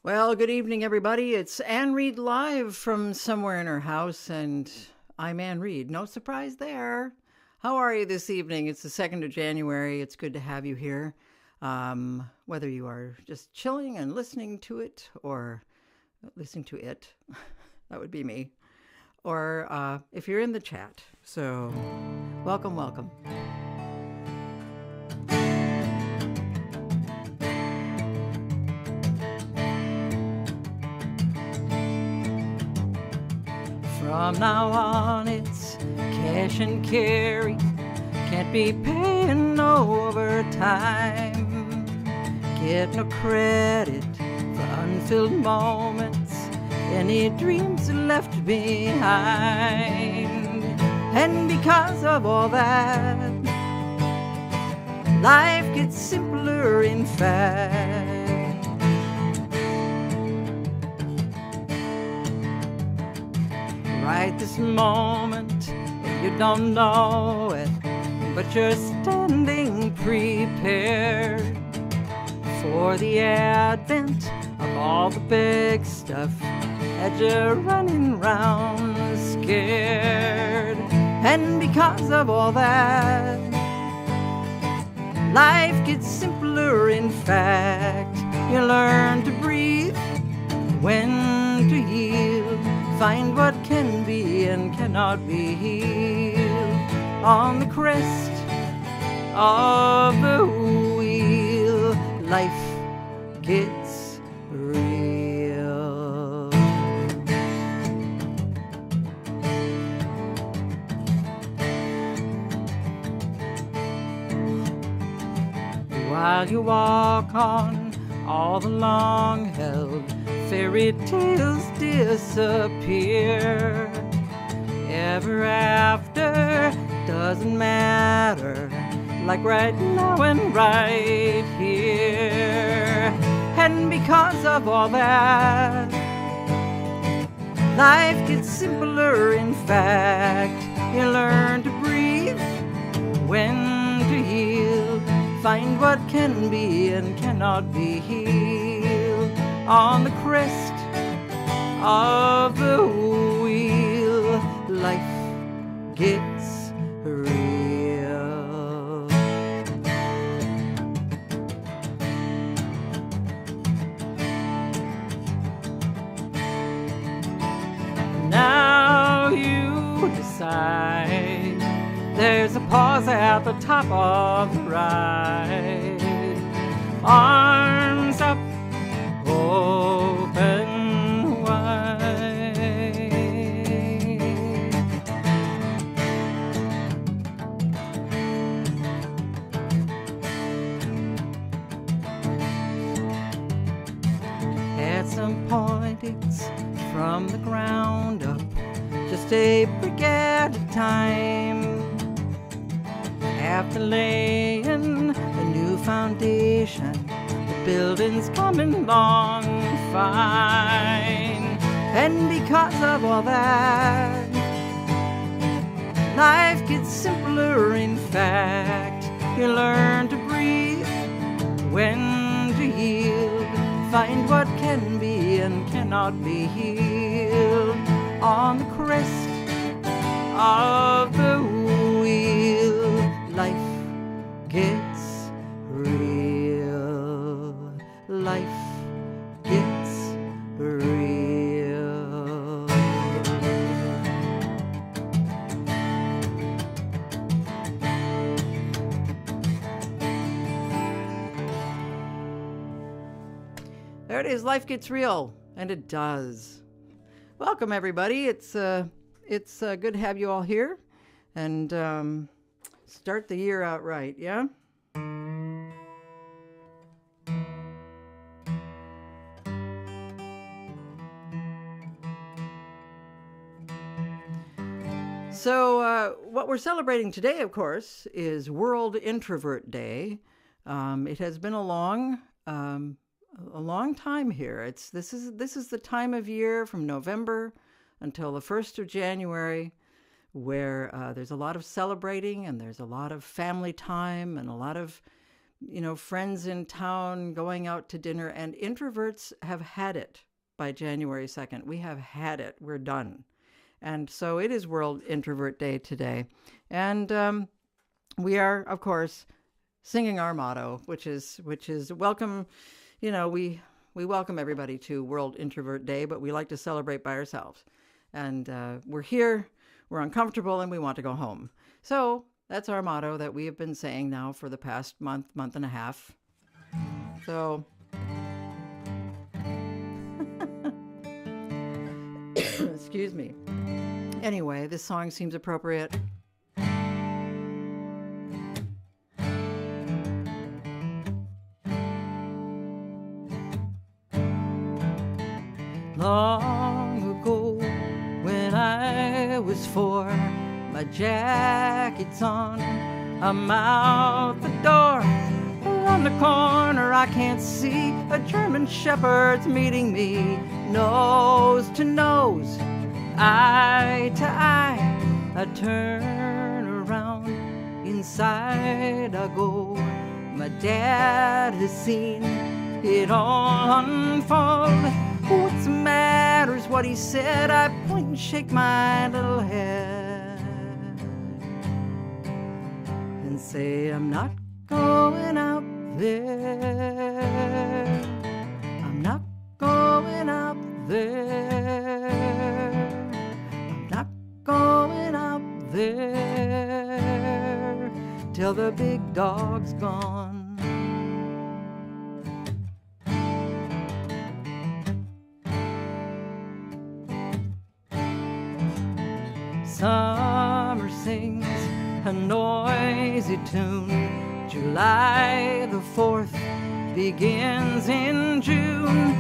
Well, good evening, everybody. It's Anne Reed live from somewhere in her house, and I'm Anne Reed. No surprise there. How are you this evening? It's the 2nd of January. It's good to have you here. Whether you are just chilling and listening to it, or listening to it, that would be me, or if you're in the chat. So, welcome, welcome. From now on, it's cash and carry. Can't be paying no overtime. Get no credit for unfilled moments. Any dreams left behind. And because of all that, life gets simpler, in fact. Right this moment, you don't know it, but you're standing prepared for the advent of all the big stuff as you're running round scared. And because of all that, life gets simpler, in fact. You learn to breathe, when to yield, find what can be and cannot be healed. On the crest of the wheel, life gets real. While you walk on, all the long-held fairy tales disappear. Ever after doesn't matter, like right now and right here. And because of all that, life gets simpler, in fact. You learn to breathe, when to yield, find what can be and cannot be healed. On the crest of the wheel, life gets real. Now you decide, there's a pause at the top of the ride. Arms up, open wide. At some point it's from the ground up, just a brick at a time. After laying a new foundation, the building's coming along fine. And because of all that, life gets simpler, in fact. You learn to breathe, when to yield, find what can be and cannot be healed. On the crest of the wheel, life gets real. Life gets real. There it is. Life gets real, and it does. Welcome, everybody. It's good to have you all here, and start the year out right. Yeah. So what we're celebrating today, of course, is World Introvert Day. It has been a long time here. This is the time of year from November until the 1st of January where there's a lot of celebrating and there's a lot of family time and a lot of friends in town going out to dinner, and introverts have had it by January 2nd. We have had it. We're done. And so it is World Introvert Day today. And we are, of course, singing our motto, which is welcome. We welcome everybody to World Introvert Day, but we like to celebrate by ourselves. And we're here, we're uncomfortable, and we want to go home. So that's our motto that we have been saying now for the past month and a half. So excuse me. Anyway, this song seems appropriate. Long ago, when I was 4, my jacket's on, I'm out the door. Around the corner I can't see, a German shepherd's meeting me, nose to nose, eye to eye. I turn around, inside I go. My dad has seen it all unfold. What's the matter is what he said. I point and shake my little head and say, I'm not going out there. I'm not going out there. I'm not going out there till the big dog's gone. Summer sings a noisy tune. July the 4th begins in June.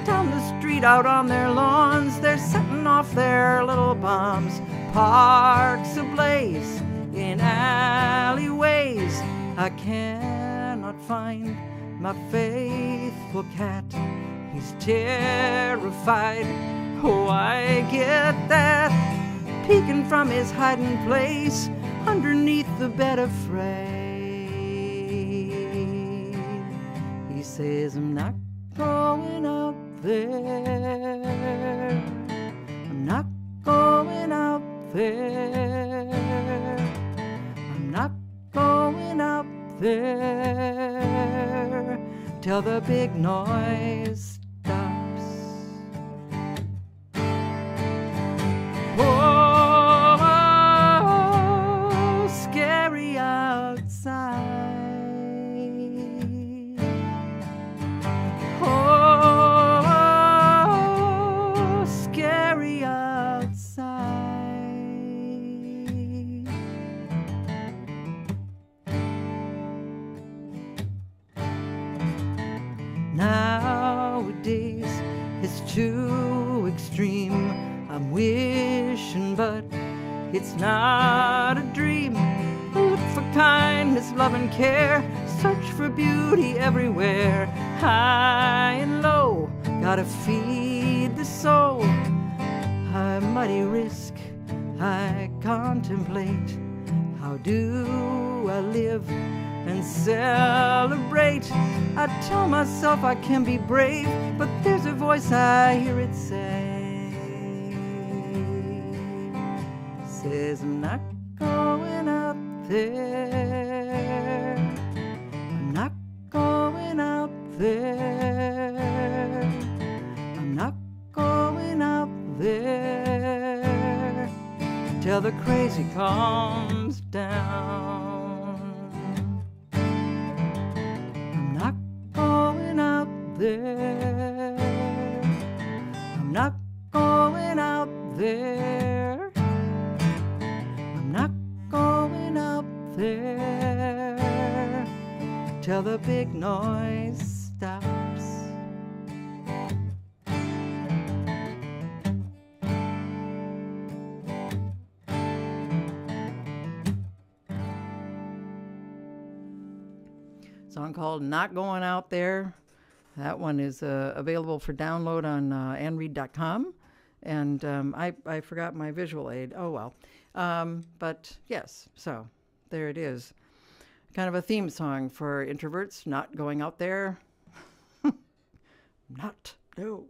Down the street, out on their lawns, they're setting off their little bombs. Parks ablaze in alleyways. I cannot find my faithful cat. He's terrified. Oh, I get that. Peeking from his hiding place underneath the bed afraid. He says, I'm not going out there. I'm not going out there. I'm not going out there till the big noise stops. Oh, nowadays it's too extreme. I'm wishing, but it's not a dream. Look for kindness, love, and care. Search for beauty everywhere. High and low, gotta feed the soul. I mighty risk, I contemplate. How do I live and celebrate? I tell myself I can be brave, but there's a voice I hear it say. Says I'm not going out there. I'm not going out there. I'm not going out there till the crazy calms down. I'm not going out there. I'm not going out there. I'm not going out there till the big noise stops. Song called Not Going Out There. That one is available for download on annreed.com. And I forgot my visual aid. Oh, well. But yes, so there it is. kind of a theme song for introverts not going out there. No.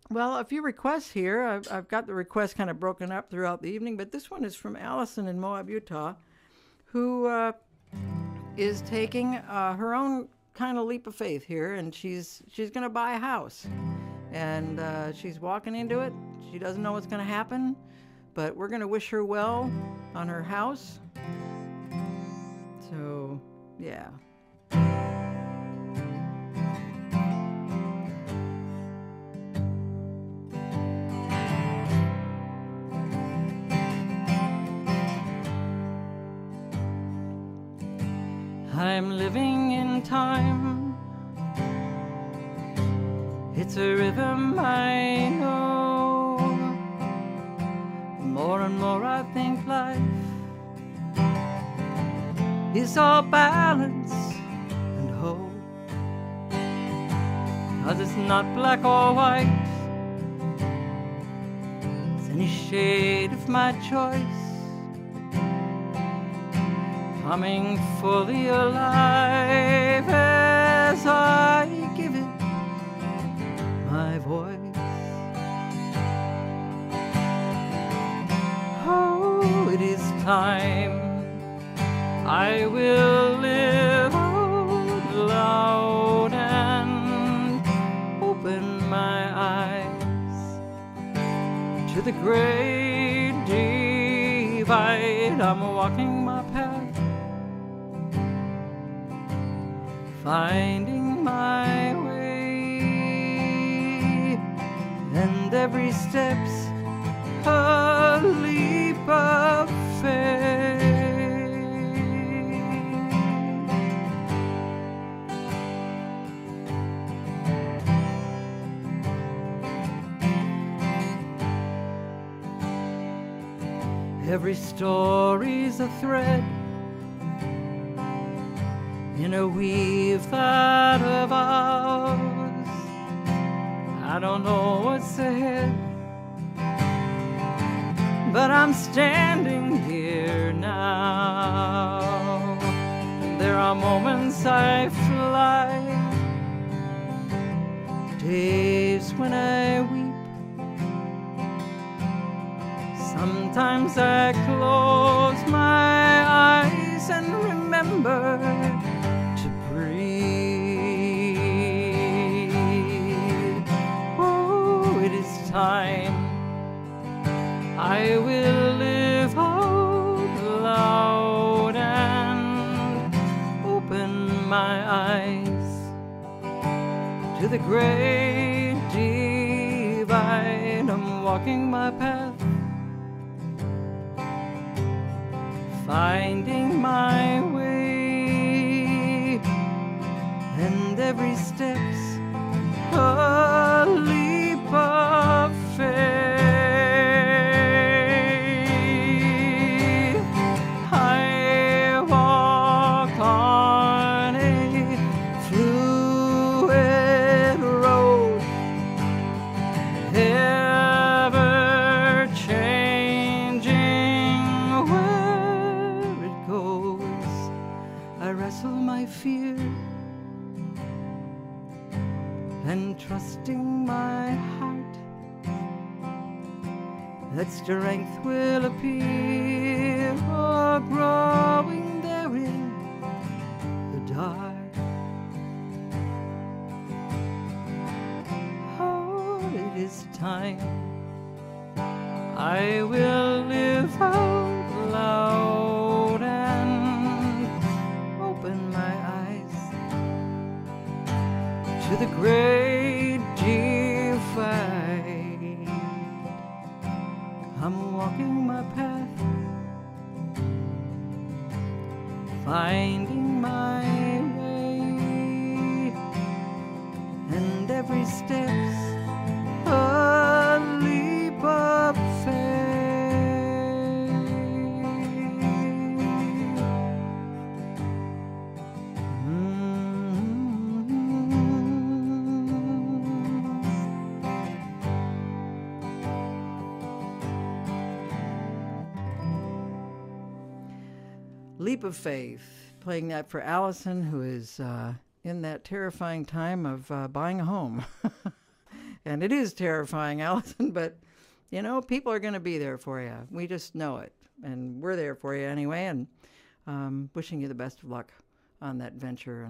Well, a few requests here. I've got the requests kind of broken up throughout the evening, but this one is from Allison in Moab, Utah, who is taking her own kind of leap of faith here, and she's going to buy a house. And she's walking into it. She doesn't know what's going to happen, but we're going to wish her well on her house. So, yeah. I'm living in time. It's a rhythm I know. More and more I think life is all balance and hope. 'Cause it's not black or white, it's any shade of my choice. Coming fully alive as I give it my voice. Oh, it is time I will live out loud and open my eyes to the great divide. I'm walking my path, finding my way, and every step's a leap of faith. Every story's a thread in a weave that of ours. I don't know what's ahead, but I'm standing here now. There are moments I fly, days when I weep. Sometimes I close my eyes and remember to breathe. Oh, it is time I will live out loud and open my eyes to the great divide. I'm walking my path, finding my way, and every step's a leap of faith. I walk on a fluid road, ever changing. Where it goes, I wrestle my fear, and trusting my heart that strength will appear, or growing there in the dark. Oh, it is time I will live out loud and open my eyes to the great divide. I'm walking my path, finding my way, and every step's a leap of faith. Leap of Faith. Playing that for Allison, who is in that terrifying time of buying a home. And it is terrifying, Allison, but, you know, people are going to be there for you. We just know it. And we're there for you anyway, and wishing you the best of luck on that venture,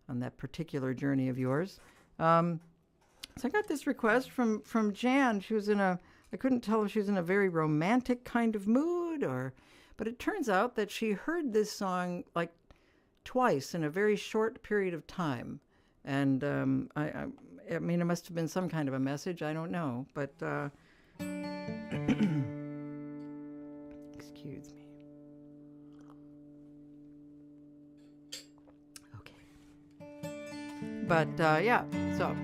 on that particular journey of yours. So I got this request from Jan. She was I couldn't tell if she was in a very romantic kind of mood, but it turns out that she heard this song like twice in a very short period of time. And I mean, it must have been some kind of a message. I don't know, but excuse me. Okay. But yeah, so.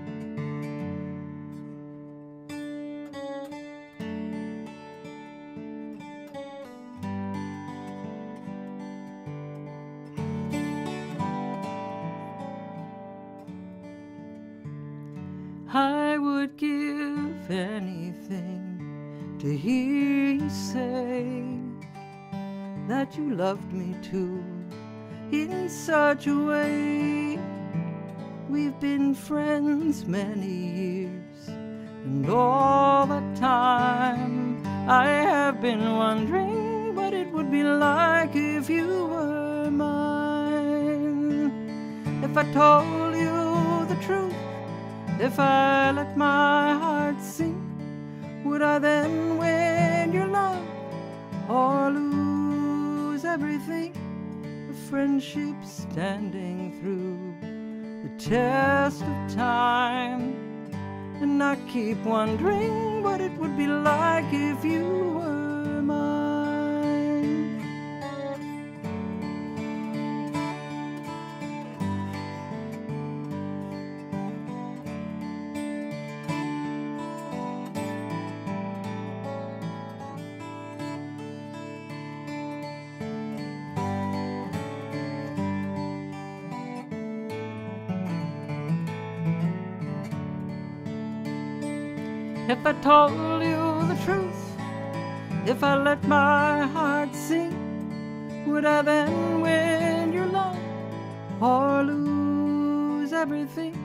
I would give anything to hear you say that you loved me too in such a way. We've been friends many years, and all the time I have been wondering what it would be like if you were mine. If I told you the truth, if I let my heart sink, would I then win your love or lose everything? A friendship standing through the test of time. And I keep wondering what it would be like if you were mine. If I told you the truth, if I let my heart sink, would I then win your love or lose everything?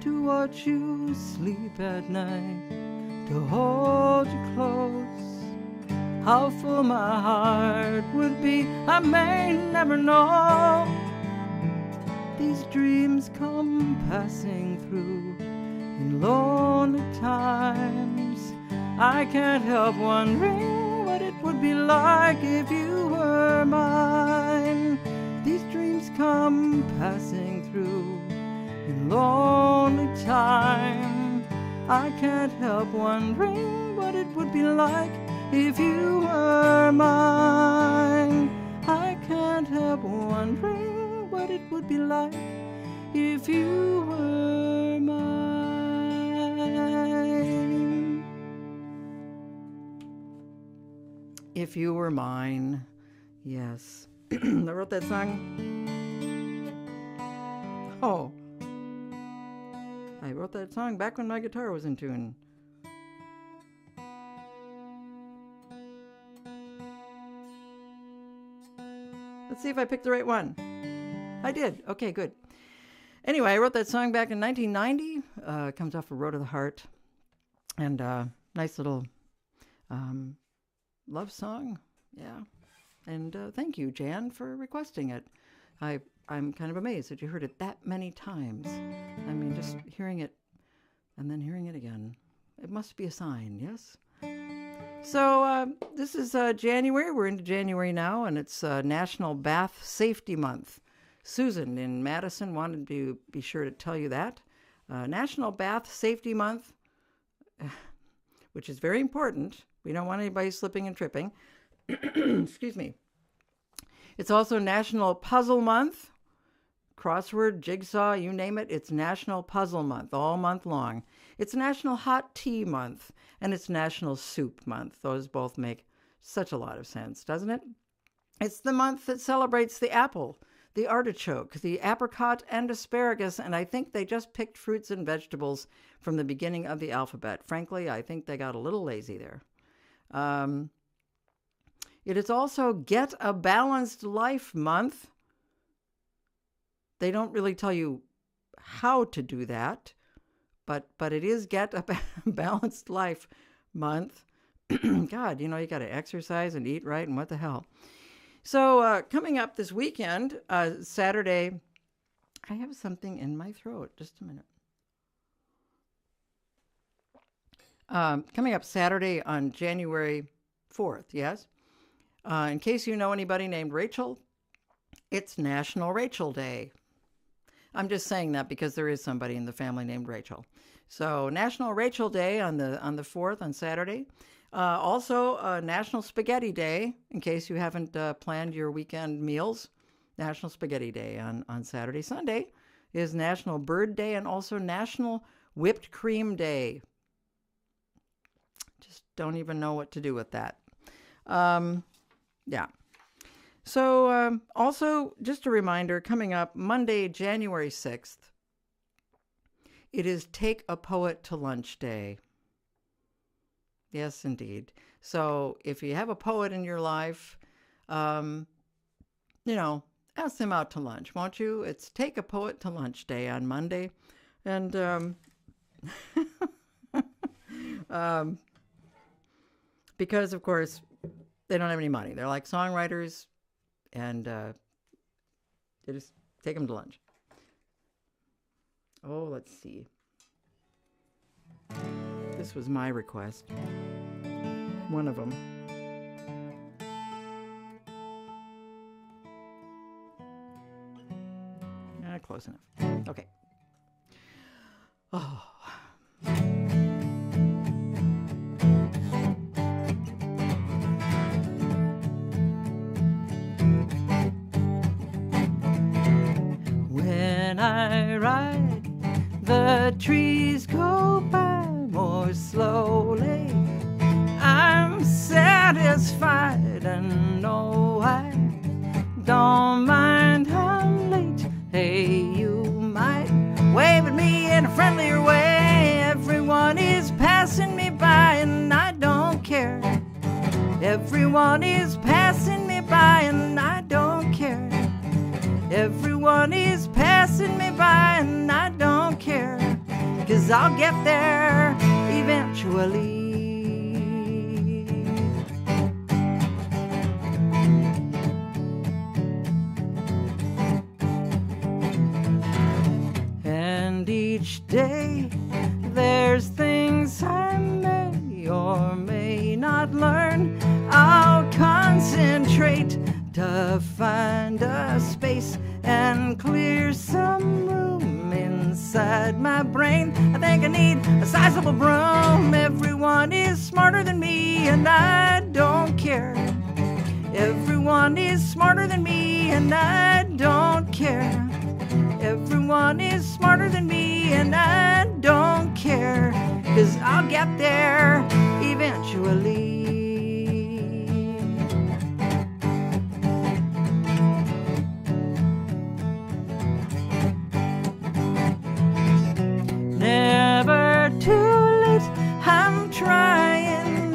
To watch you sleep at night, to hold you close, how full my heart would be, I may never know. These dreams come passing through in lonely times. I can't help wondering what it would be like if you were mine. These dreams come passing through in lonely time. I can't help wondering what it would be like if you were mine. I can't help wondering what it would be like if you were mine. If you were mine, yes. I wrote that song. Oh, I wrote that song back when my guitar was in tune. Let's see if I picked the right one. I did. Okay, good. Anyway, I wrote that song back in 1990. It comes off of Road to the Heart. And nice little love song. Yeah. And thank you, Jan, for requesting it. I'm kind of amazed that you heard it that many times. I mean, just hearing it and then hearing it again. It must be a sign, yes? So this is January. We're into January now, and it's National Bath Safety Month. Susan in Madison wanted to be sure to tell you that. National Bath Safety Month, which is very important. We don't want anybody slipping and tripping. Excuse me. It's also National Puzzle Month. Crossword, jigsaw, you name it, it's National Puzzle Month, all month long. It's National Hot Tea Month, and it's National Soup Month. Those both make such a lot of sense, doesn't it? It's the month that celebrates the apple, the artichoke, the apricot, and asparagus, and I think they just picked fruits and vegetables from the beginning of the alphabet. Frankly, I think they got a little lazy there. It is also Get a Balanced Life Month. They don't really tell you how to do that, but it is Get a Balanced Life Month. God, you got to exercise and eat right and what the hell. So coming up this weekend, Saturday, I have something in my throat. Just a minute. Coming up Saturday on January 4th, yes? In case you know anybody named Rachel, it's National Rachel Day. I'm just saying that because there is somebody in the family named Rachel. So National Rachel Day on the 4th, on Saturday. Also National Spaghetti Day, in case you haven't planned your weekend meals. National Spaghetti Day on Saturday. Sunday is National Bird Day and also National Whipped Cream Day. Just don't even know what to do with that. Yeah. So also, just a reminder, coming up Monday, January 6th, it is Take a Poet to Lunch Day. Yes, indeed. So if you have a poet in your life, ask them out to lunch, won't you? It's Take a Poet to Lunch Day on Monday. And because, of course, they don't have any money. They're like songwriters, and they just take them to lunch. Oh, let's see. This was my request. One of them. Close enough. Okay. Oh. When I ride, the trees go by more slowly. I'm satisfied and no, I don't mind how late. Hey, you might wave at me in a friendlier way. Everyone is passing me by and I don't care. Everyone is passing me by and I don't care. Everyone is passing me by and I don't care. 'Cause I'll get there eventually. And each day there's things I may or may not learn. I'll concentrate to find a space and clear some room inside my brain. I think I need a sizable broom. Everyone is smarter than me and I don't care. Everyone is smarter than me and I don't care. Everyone is smarter than me and I don't care. 'Cause I'll get there eventually. Never too late, I'm trying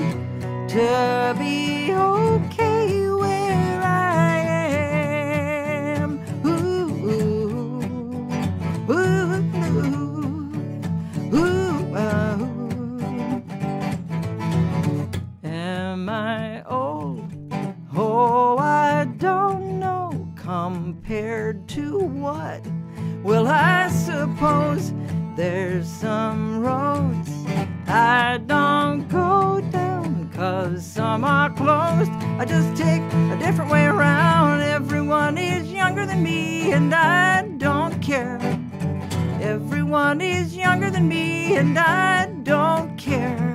to be okay where I am. Ooh, ooh, ooh, ooh. Am I old? Oh, I don't know. Compared to what? Well, I suppose there's some roads I don't go down 'cause some are closed. I just take a different way around. Everyone is younger than me and I don't care. Everyone is younger than me and I don't care.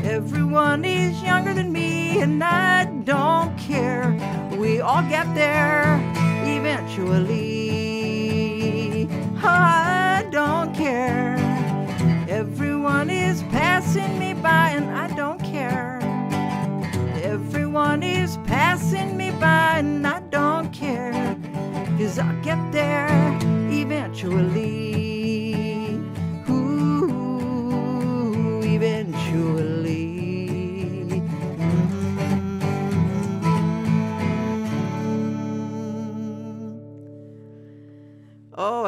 Everyone is younger than me and I don't care. We all get there eventually. I don't care. Everyone is passing me by and I don't care. Everyone is passing me by and I don't care. 'Cause I'll get there eventually. Ooh, eventually.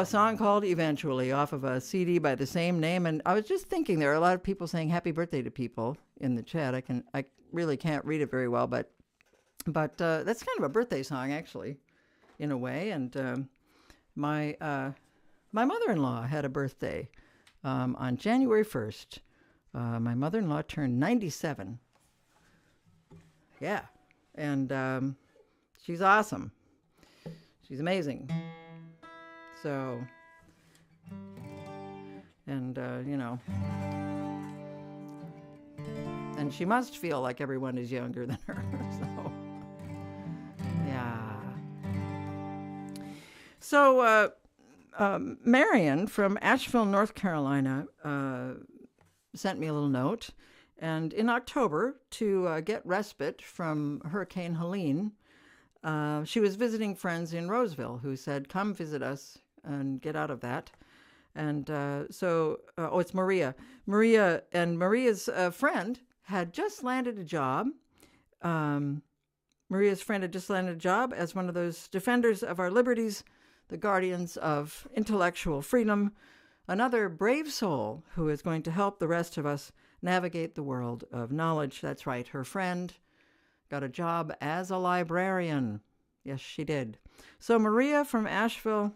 a song called Eventually off of a CD by the same name. And I was just thinking there are a lot of people saying happy birthday to people in the chat. I really can't read it very well, but that's kind of a birthday song, actually, in a way. And my mother-in-law had a birthday on January 1st. My mother-in-law turned 97. Yeah. And she's awesome. She's amazing. So, and, and she must feel like everyone is younger than her. So, yeah. So, Marion from Asheville, North Carolina, sent me a little note. And in October, to get respite from Hurricane Helene, she was visiting friends in Roseville who said, come visit us and get out of that. And it's Maria. Maria's friend had just landed a job. Maria's friend had just landed a job as one of those defenders of our liberties, the guardians of intellectual freedom, another brave soul who is going to help the rest of us navigate the world of knowledge. That's right, her friend got a job as a librarian. Yes, she did. So Maria from Asheville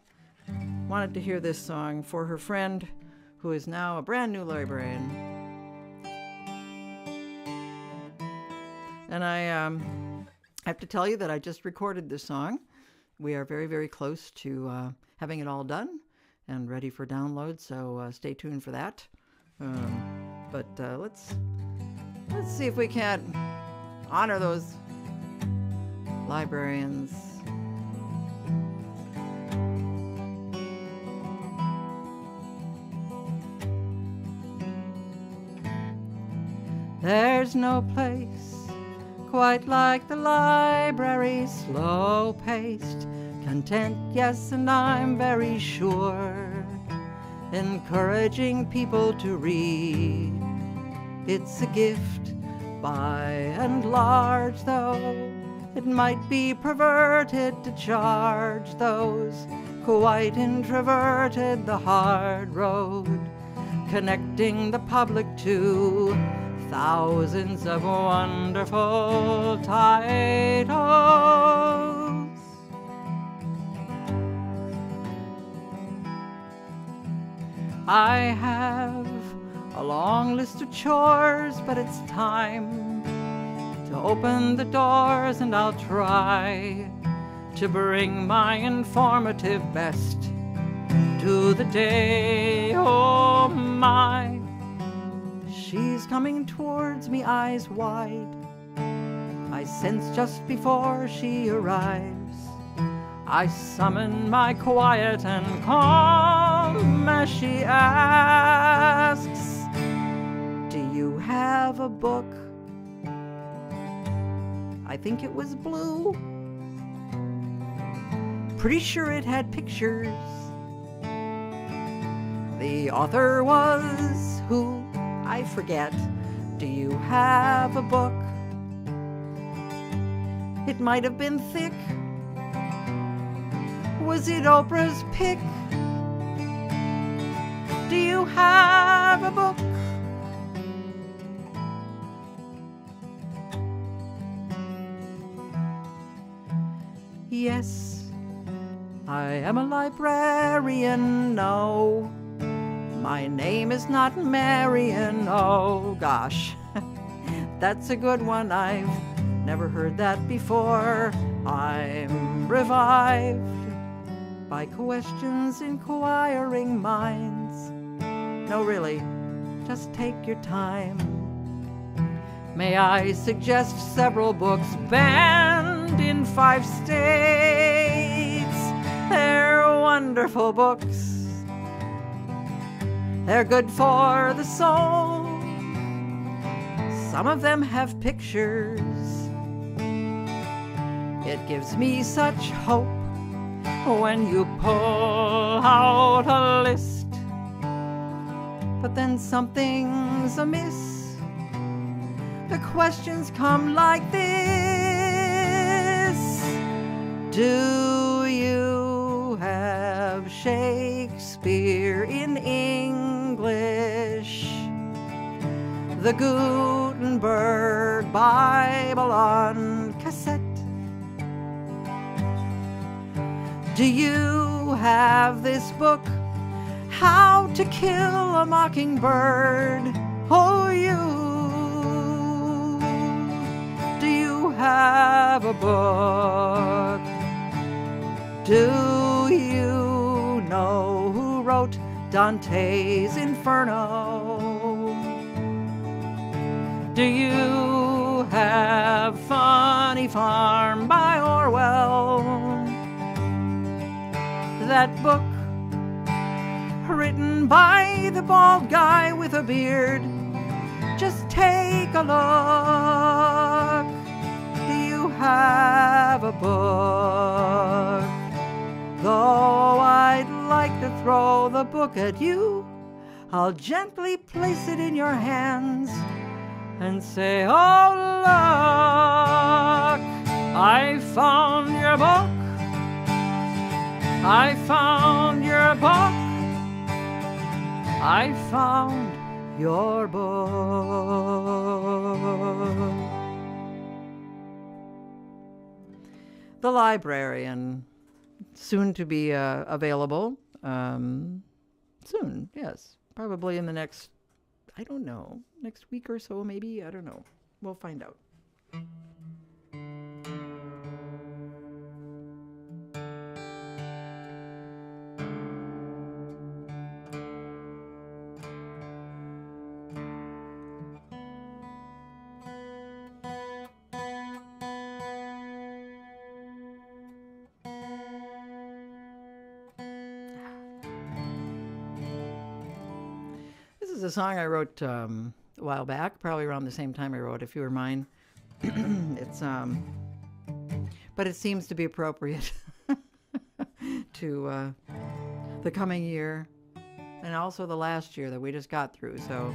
wanted to hear this song for her friend, who is now a brand new librarian. And I have to tell you that I just recorded this song. We are very, very close to having it all done and ready for download, so stay tuned for that. But let's see if we can't honor those librarians. There's no place quite like the library, slow-paced, content, yes, and I'm very sure, encouraging people to read. It's a gift by and large, though it might be perverted to charge those quite introverted the hard road, connecting the public to thousands of wonderful titles. I have a long list of chores, but it's time to open the doors, and I'll try to bring my informative best to the day. Oh my, she's coming towards me, eyes wide. I sense just before she arrives. I summon my quiet and calm as she asks, do you have a book? I think it was blue. Pretty sure it had pictures. The author was who? I forget. Do you have a book? It might have been thick. Was it Oprah's pick? Do you have a book? Yes, I am a librarian. No, my name is not Marion. Oh gosh, that's a good one. I've never heard that before. I'm revived by questions inquiring minds. No, really, just take your time. May I suggest several books banned in 5 states? They're wonderful books. They're good for the soul. Some of them have pictures. It gives me such hope when you pull out a list. But then something's amiss. The questions come like this. Do you have Shakespeare Shakespeare in English, the Gutenberg Bible on cassette. Do you have this book, How to Kill a Mockingbird? Oh, do you have a book? Do you know who wrote Dante's Inferno? Do you have Funny Farm by Orwell? That book written by the bald guy with a beard. Just take a look. Do you have a book? Though I'd like to throw the book at you, I'll gently place it in your hands and say, oh, look, I found your book. I found your book. I found your book. The Librarian, soon to be available. Soon, yes. Probably in the next, I don't know, next week or so, maybe. I don't know. We'll find out. This is a song I wrote a while back, probably around the same time I wrote If You Were Mine. It's but it seems to be appropriate to the coming year and also the last year that we just got through. So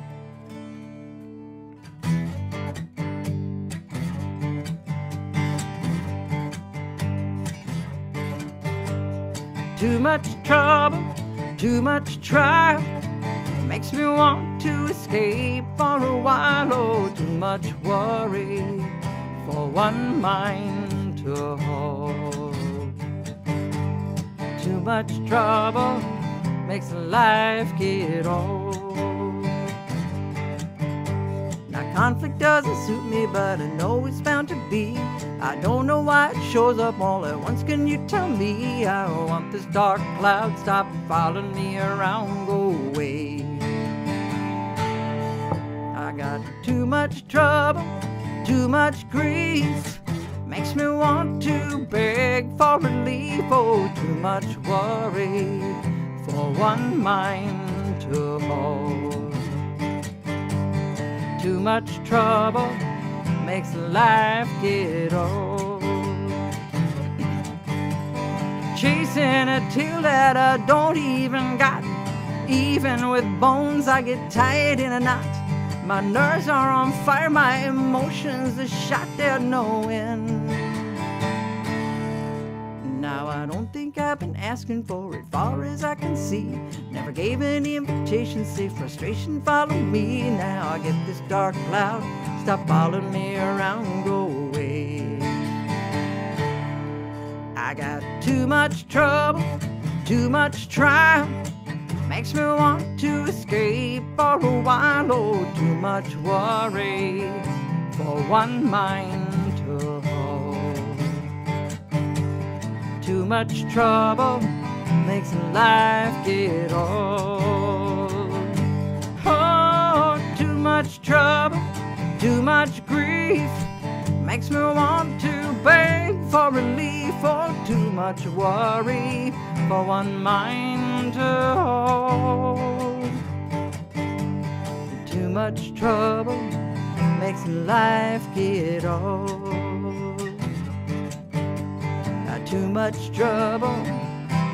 too much trouble, too much trial, makes me want to escape for a while. Oh, too much worry for one mind to hold. Too much trouble makes life get old. Now conflict doesn't suit me, but I know it's bound to be. I don't know why it shows up all at once. Can you tell me? I want this dark cloud stop following me around, go away. I got too much trouble, too much grief, makes me want to beg for relief. Oh, too much worry for one mind to hold. Too much trouble makes life get old. Chasing a tail that I don't even got. Even with bones I get tied in a knot. My nerves are on fire, my emotions are shot, they're no end. Now I don't think I've been asking for it, far as I can see. Never gave any invitation, say frustration follow me. Now I get this dark cloud, stop following me around, go away. I got too much trouble, too much trial, makes me want to escape for a while. Oh, too much worry for one mind to hold. Too much trouble makes life get old. Oh, too much trouble, too much grief, makes me want to beg for relief. Oh, too much worry for one mind to hold. Too much trouble makes life get old. Too much trouble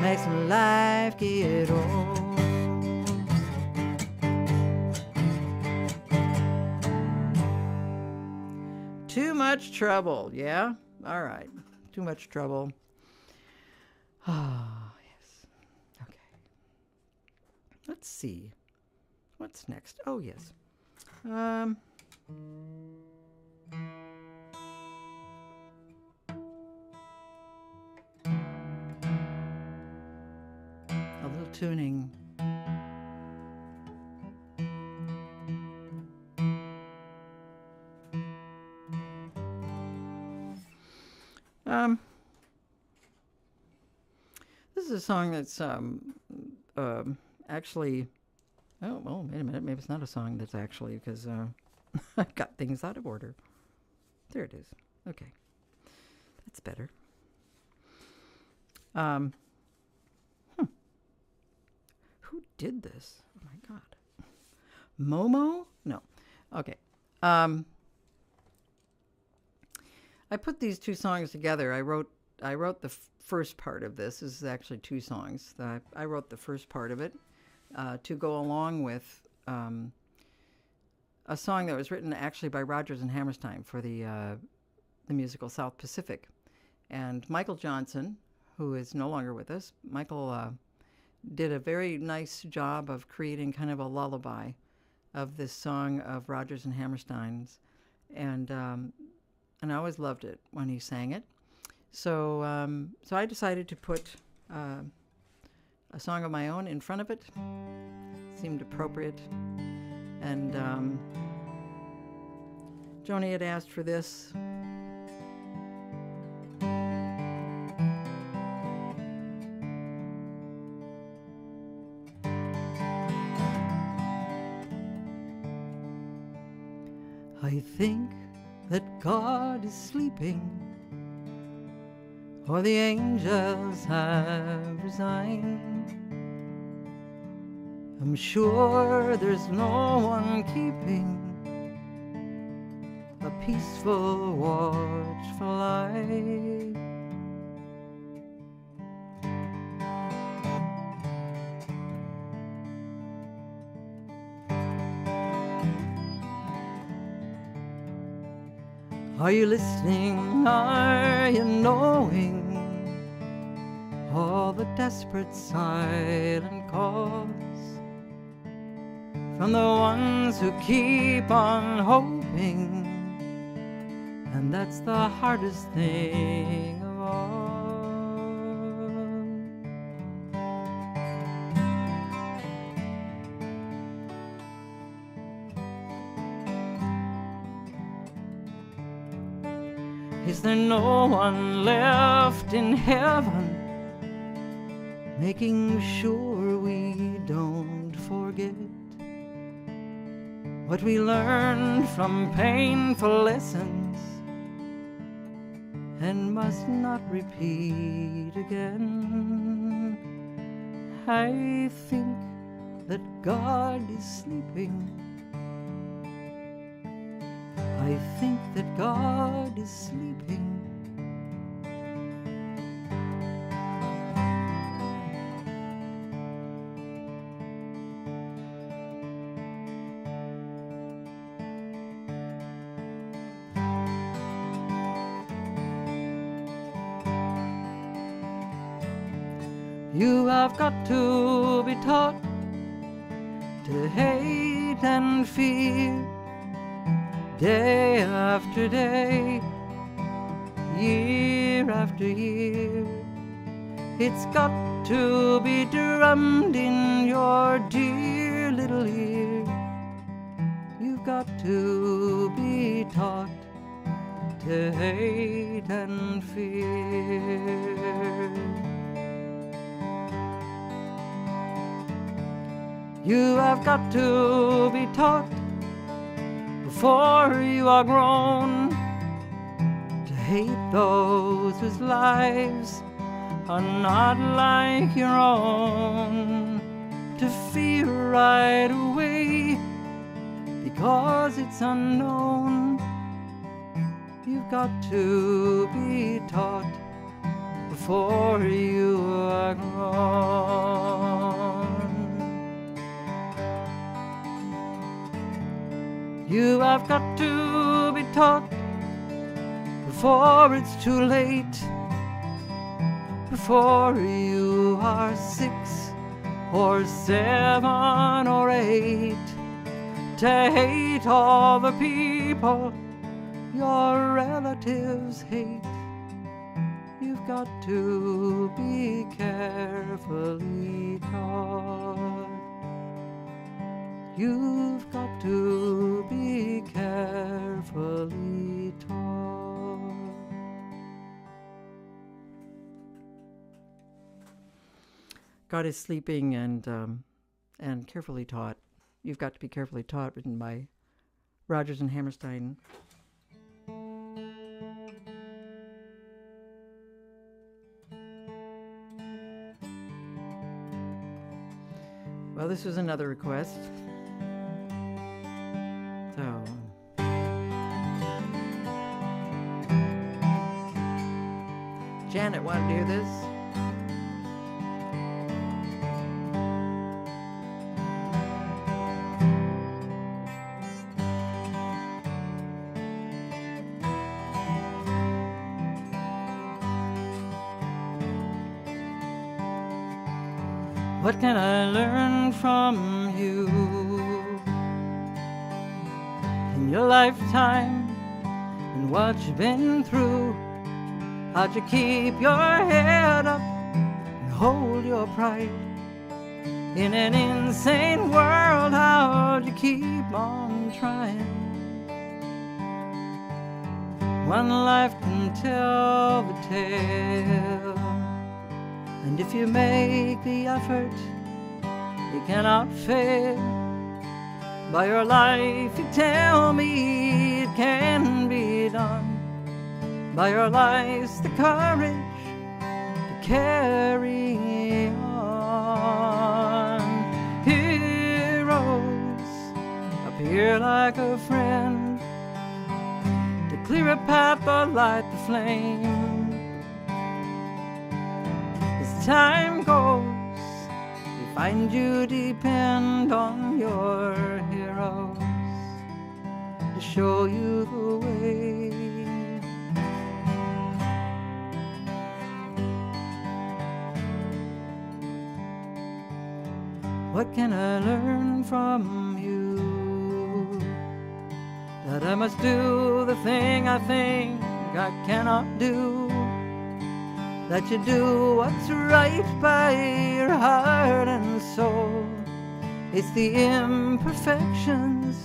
makes life get old. Too much trouble, yeah? All right. Too much trouble. Oh, yes. Okay. Let's see. What's next? Oh, yes. A little tuning. This is a song that's actually, oh, well, wait a minute, maybe it's not a song that's actually, because I got things out of order. There it is. Okay. That's better. Who did this? Oh my God. Momo? No. Okay. I put these two songs together. I wrote the first part of this. This is actually two songs. I wrote the first part of it to go along with a song that was written actually by Rodgers and Hammerstein for the musical South Pacific. And Michael Johnson, who is no longer with us, Michael did a very nice job of creating kind of a lullaby of this song of Rodgers and Hammerstein's, and I always loved it when he sang it. So I decided to put a song of my own in front of it. Seemed appropriate, and Joni had asked for this. I think that God is sleeping, or the angels have resigned. I'm sure there's no one keeping a peaceful, watchful eye. Are you listening? Are you knowing all the desperate silent calls from the ones who keep on hoping? And that's the hardest thing of all. Is there no one left in heaven making sure we don't forget what we learned from painful lessons and must not repeat again? I think that God is sleeping. I think that God is sleeping. You have got to be taught to hate and fear, day after day, year after year. It's got to be drummed in your dear little ear. You've got to be taught to hate and fear. You have got to be taught before you are grown to hate those whose lives are not like your own, to fear right away because it's unknown. You've got to be taught before you are grown. You have got to be taught before it's too late, before you are 6 or 7 or 8, to hate all the people your relatives hate. You've got to be carefully taught. You've got to be carefully taught. God is sleeping and carefully taught. You've got to be carefully taught, written by Rodgers and Hammerstein. Well, this was another request. So, Janet wanted to hear this. What can I learn from you in your lifetime and what you've been through? How'd you keep your head up and hold your pride in an insane world? How'd you keep on trying? One life can tell the tale, and if you make the effort, you cannot fail. By your life, you tell me it can be done. By your life's the courage to carry on. Heroes appear like a friend to clear a path or light the flame. Time goes, you find you depend on your heroes to show you the way. What can I learn from you? That I must do the thing I think I cannot do. That you do what's right by your heart and soul. It's the imperfections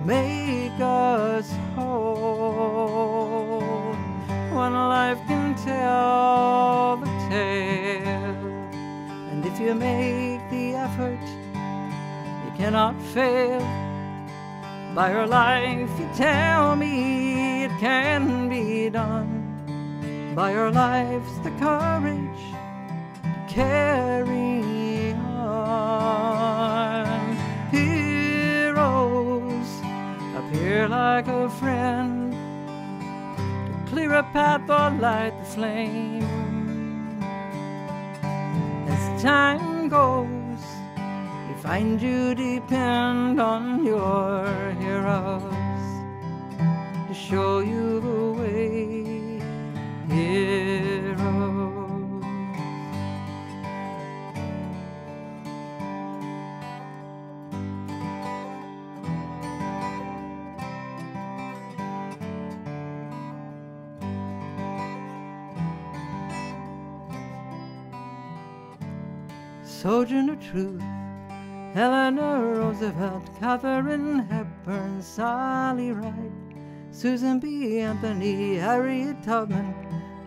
make us whole. One life can tell the tale, and if you make the effort, you cannot fail. By your life, you tell me it can be done. By your life's the courage to carry on. Heroes appear like a friend to clear a path or light the flame. As time goes, you find you depend on your heroes to show you the way. Heroes. Sojourner Truth, Eleanor Roosevelt, Katharine Hepburn, Sally Ride, Susan B. Anthony, Harriet Tubman,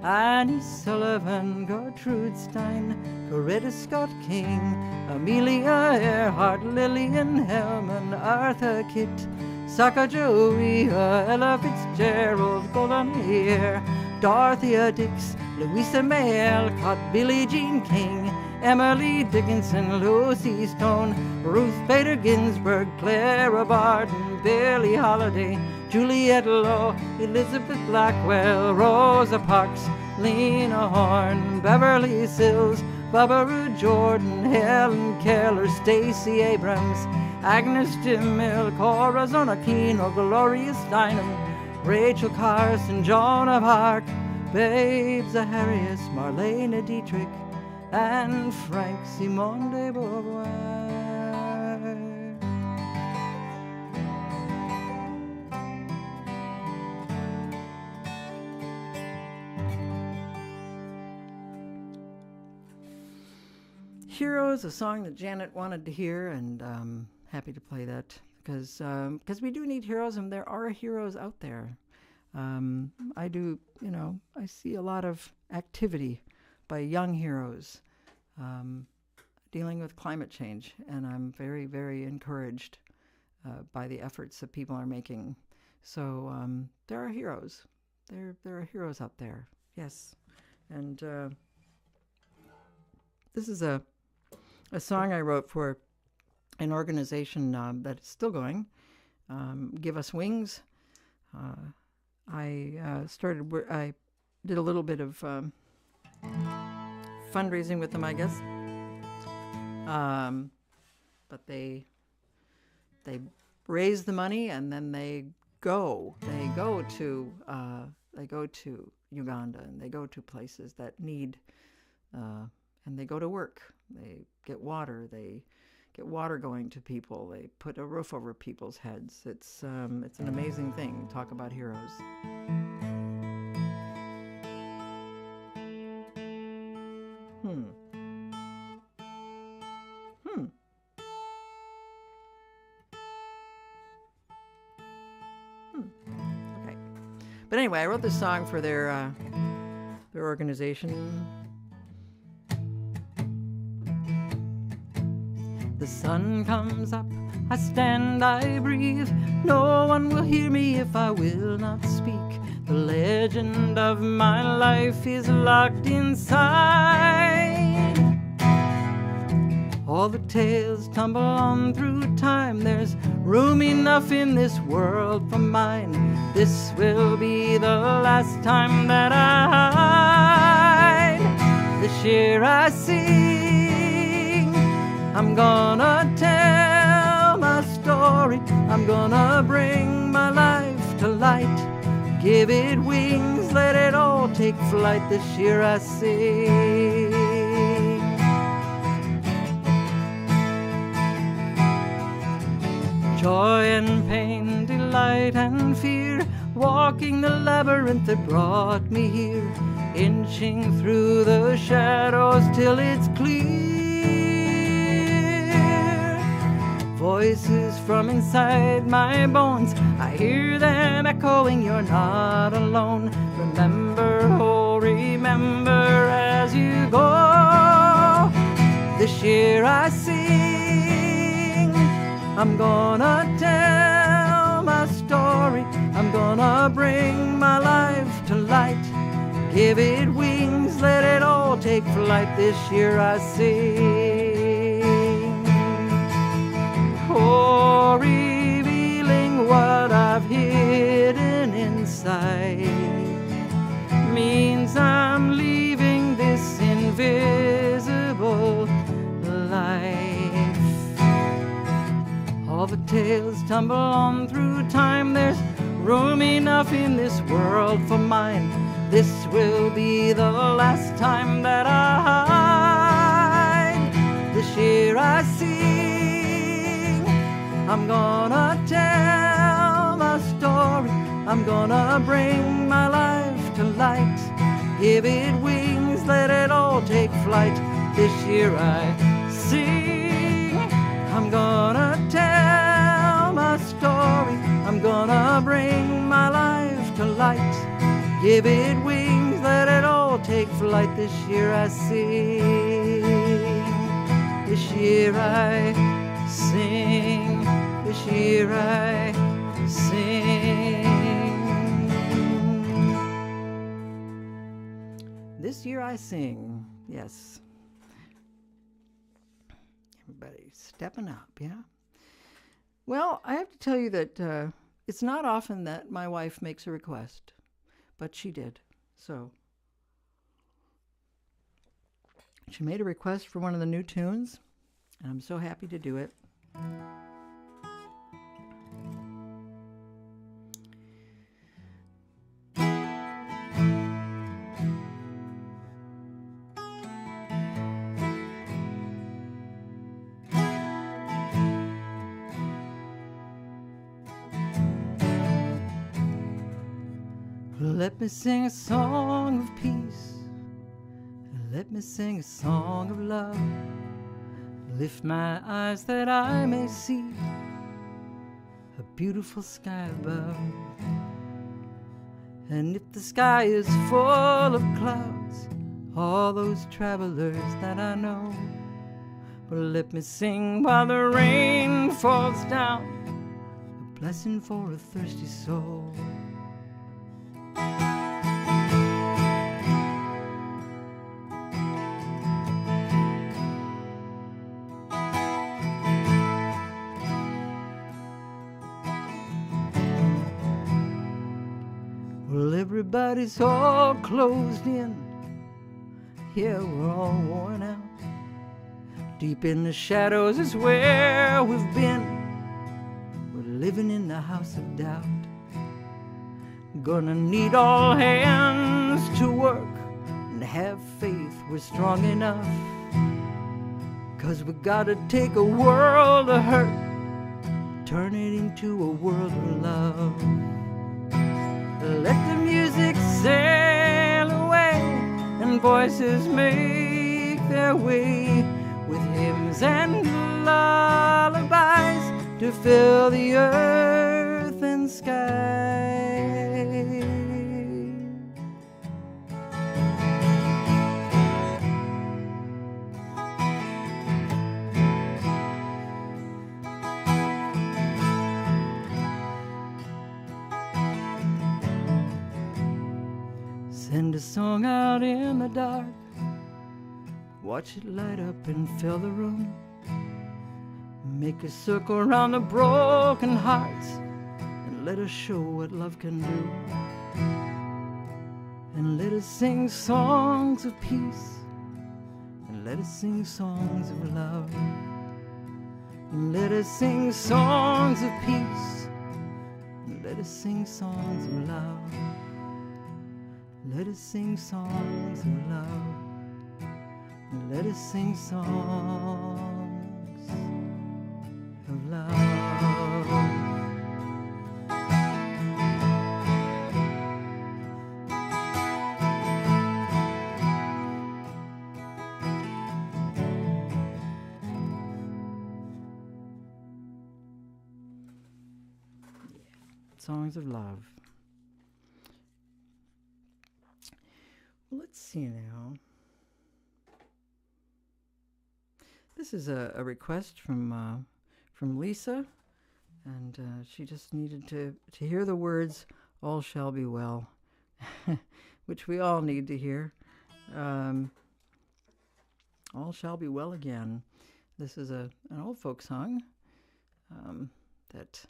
Annie Sullivan, Gertrude Stein, Coretta Scott King, Amelia Earhart, Lillian Hellman, Arthur Kitt, Sacagawea, Ella Fitzgerald, Golda Meir, Dorothea Dix, Louisa May Alcott, Billie Jean King, Emily Dickinson, Lucy Stone, Ruth Bader Ginsburg, Clara Barton, Billie Holiday, Juliette Lowe, Elizabeth Blackwell, Rosa Parks, Lena Horne, Beverly Sills, Barbara Jordan, Helen Keller, Stacey Abrams, Agnes DeMille, Corazon Aquino, Gloria Steinem, Rachel Carson, Joan of Arc, Babe Zacharias, Marlene Dietrich, and Frank Simon de Beauvoir. Heroes, a song that Janet wanted to hear, and happy to play that because we do need heroes, and there are heroes out there. I do, I see a lot of activity by young heroes dealing with climate change, and I'm very, very encouraged by the efforts that people are making. So there are heroes. There are heroes out there, yes. And this is a song I wrote for an organization that is still going, Give Us Wings. I did a little bit of fundraising with them, I guess. But they raise the money, and then they go to Uganda, and they go to places that need, and they go to work. They get water. They get water going to people. They put a roof over people's heads. It's an amazing thing. Talk about heroes. Okay. But anyway, I wrote this song for their organization. The sun comes up, I stand, I breathe. No one will hear me if I will not speak. The legend of my life is locked inside. All the tales tumble on through time. There's room enough in this world for mine. This will be the last time that I hide. This year I sing. I'm gonna tell my story. I'm gonna bring my life to light. Give it wings, let it all take flight. This year I sing. Joy and pain, delight and fear, walking the labyrinth that brought me here, inching through the shadows till it's clear. Voices from inside my bones, I hear them echoing, you're not alone. Remember, oh remember as you go. This year I sing. I'm gonna tell my story. I'm gonna bring my life to light. Give it wings, let it all take flight. This year I sing. Oh, revealing what I've hidden inside means I'm leaving this invisible life. All the tales tumble on through time. There's room enough in this world for mine. This will be the last time that I hide. This year I sing. I'm gonna tell my story. I'm gonna bring my life to light. Give it wings, let it all take flight. This year I sing. I'm gonna tell my story. I'm gonna bring my life to light. Give it wings, let it all take flight. This year I sing. This year I sing. This year I sing. This year I sing. Yes. Everybody stepping up, yeah? Well, I have to tell you that it's not often that my wife makes a request, but she did. So she made a request for one of the new tunes, and I'm so happy to do it. Let me sing a song of peace, and let me sing a song of love. Lift my eyes that I may see a beautiful sky above. And if the sky is full of clouds, all those travelers that I know, well, let me sing while the rain falls down, a blessing for a thirsty soul. Well, everybody's all closed in. Yeah, we're all worn out. Deep in the shadows is where we've been. We're living in the house of doubt. Gonna need all hands to work and have faith we're strong enough. 'Cause we gotta take a world of hurt, turn it into a world of love. Let the music sail away and voices make their way with hymns and lullabies to fill the earth and sky. Send a song out in the dark, watch it light up and fill the room. Make a circle around the broken hearts and let us show what love can do. And let us sing songs of peace, and let us sing songs of love. And let us sing songs of peace, and let us sing songs of love. Let us sing songs of love. Let us sing songs of love. Songs of love. Let's see now. This is a request from Lisa, and she just needed to hear the words "All shall be well," which we all need to hear. All shall be well again. This is an old folk song that.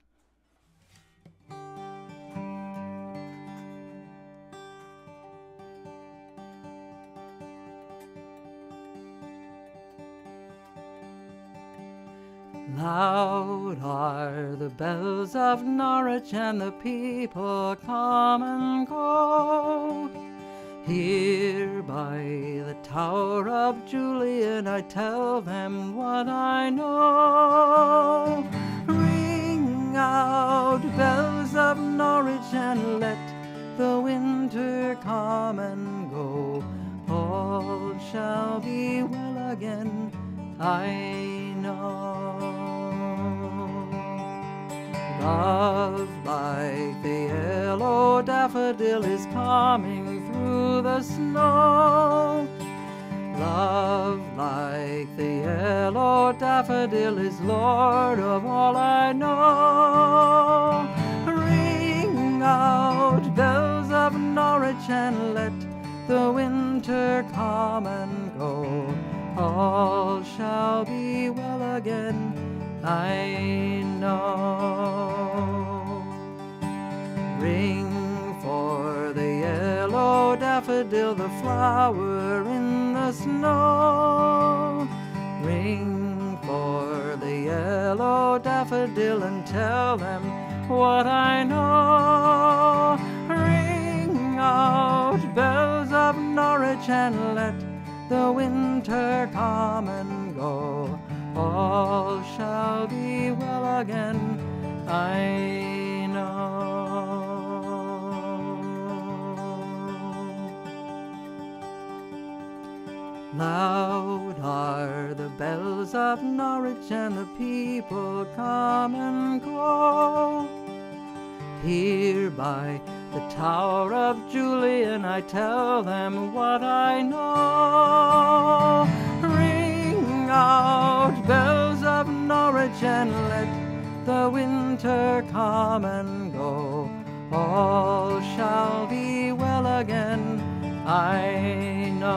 Loud are the bells of Norwich, and the people come and go. Here by the Tower of Julian I tell them what I know. Ring out, bells of Norwich, and let the winter come and go. All shall be well again, I know. Love like the yellow daffodil is coming through the snow. Love like the yellow daffodil is Lord of all I know. Ring out, bells of Norwich, and let the winter come and go. All shall be well again, I know. Ring for the yellow daffodil, the flower in the snow. Ring for the yellow daffodil and tell them what I know. Ring out, bells of Norwich, and let the winter come and go. All shall be well again, I know. Loud are the bells of Norwich, and the people come and go. Here by the Tower of Julian I tell them what I know. Ring out, bells of Norwich, and let the winter come and go. All shall be well again, I know.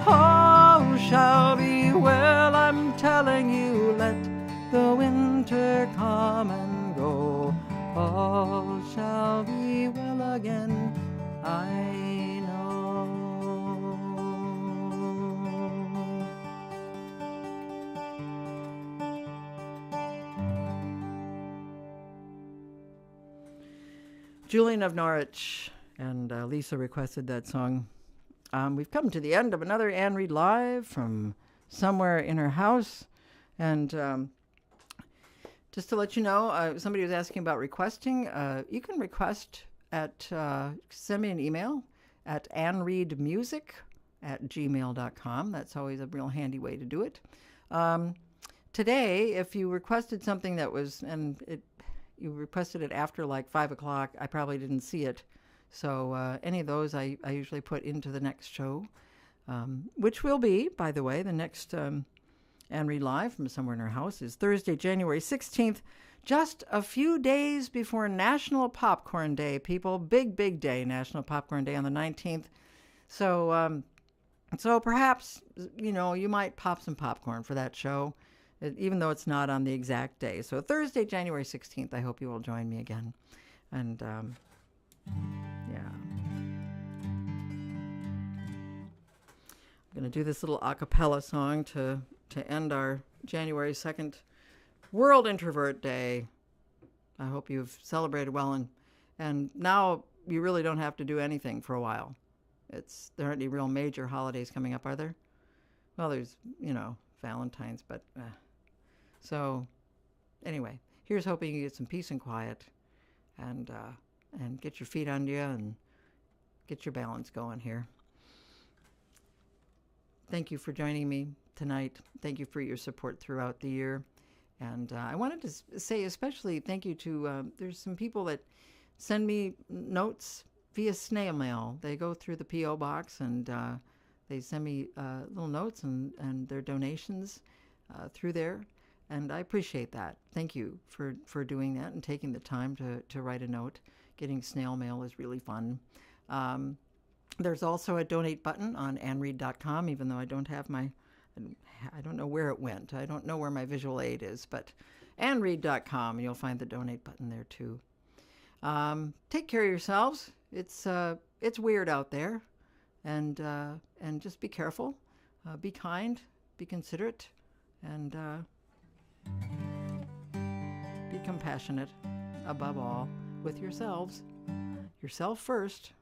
All shall be well, I'm telling you, let the winter come and go. All shall be well again, I know. Julian of Norwich, and Lisa requested that song. We've come to the end of another Anne Reid Live from somewhere in her house. And just to let you know, somebody was asking about requesting. You can request at, send me an email at annereadmusic@gmail.com. That's always a real handy way to do it. Today, if you requested something that was, you requested it after like 5 o'clock, I probably didn't see it. So any of those I usually put into the next show, which will be, by the way, the next Anne Reid Live from somewhere in her house is Thursday, January 16th, just a few days before National Popcorn Day, people. Big, big day, National Popcorn Day on the 19th. So, so perhaps, you might pop some popcorn for that show, even though it's not on the exact day. So Thursday, January 16th, I hope you will join me again. And, yeah. I'm going to do this little a cappella song to end our January 2nd World Introvert Day. I hope you've celebrated well, and now you really don't have to do anything for a while. There aren't any real major holidays coming up, are there? Well, there's, Valentine's, but so anyway, here's hoping you get some peace and quiet, and get your feet under you and get your balance going here. Thank you for joining me tonight. Thank you for your support throughout the year. And I wanted to say especially thank you to, there's some people that send me notes via snail mail. They go through the P.O. box and they send me little notes and their donations through there. And I appreciate that. Thank you for doing that and taking the time to write a note. Getting snail mail is really fun. There's also a donate button on anneread.com, even though I don't have I don't know where it went. I don't know where my visual aid is, but anneread.com, you'll find the donate button there too. Take care of yourselves. It's weird out there, and just be careful, be kind, be considerate, and be compassionate above all with yourselves. Yourself first.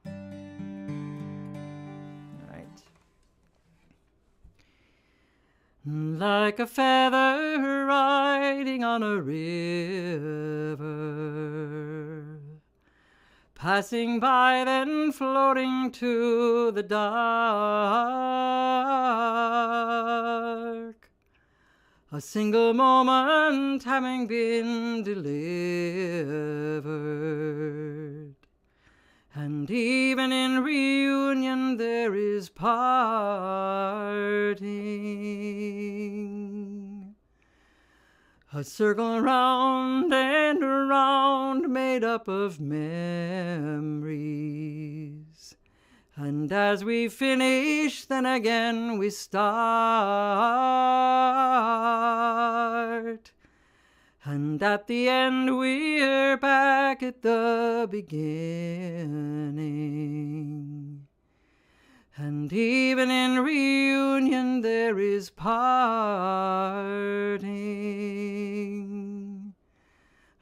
Like a feather riding on a river, passing by then floating to the dark, a single moment having been delivered, and even in reunion there is parting. A circle round and around made up of memories. And as we finish, then again we start. And at the end we're back at the beginning. And even in reunion there is parting.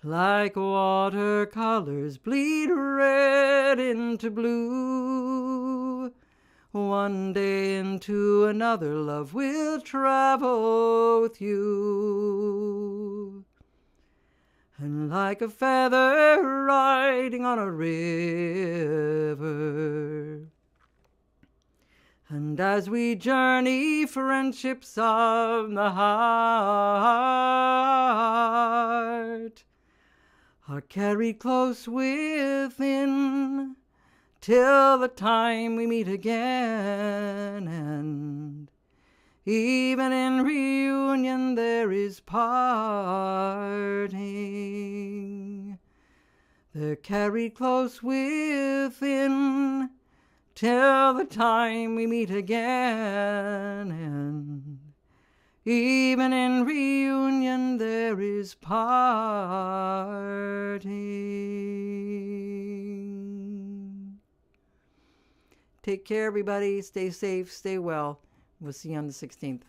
Like watercolors bleed red into blue, one day into another love will travel with you. And like a feather riding on a river, And as we journey, friendships of the heart are carried close within till the time we meet again. And even in reunion there is parting. They're carried close within till the time we meet again. And even in reunion there is parting. Take care, everybody. Stay safe. Stay well. We'll see you on the 16th.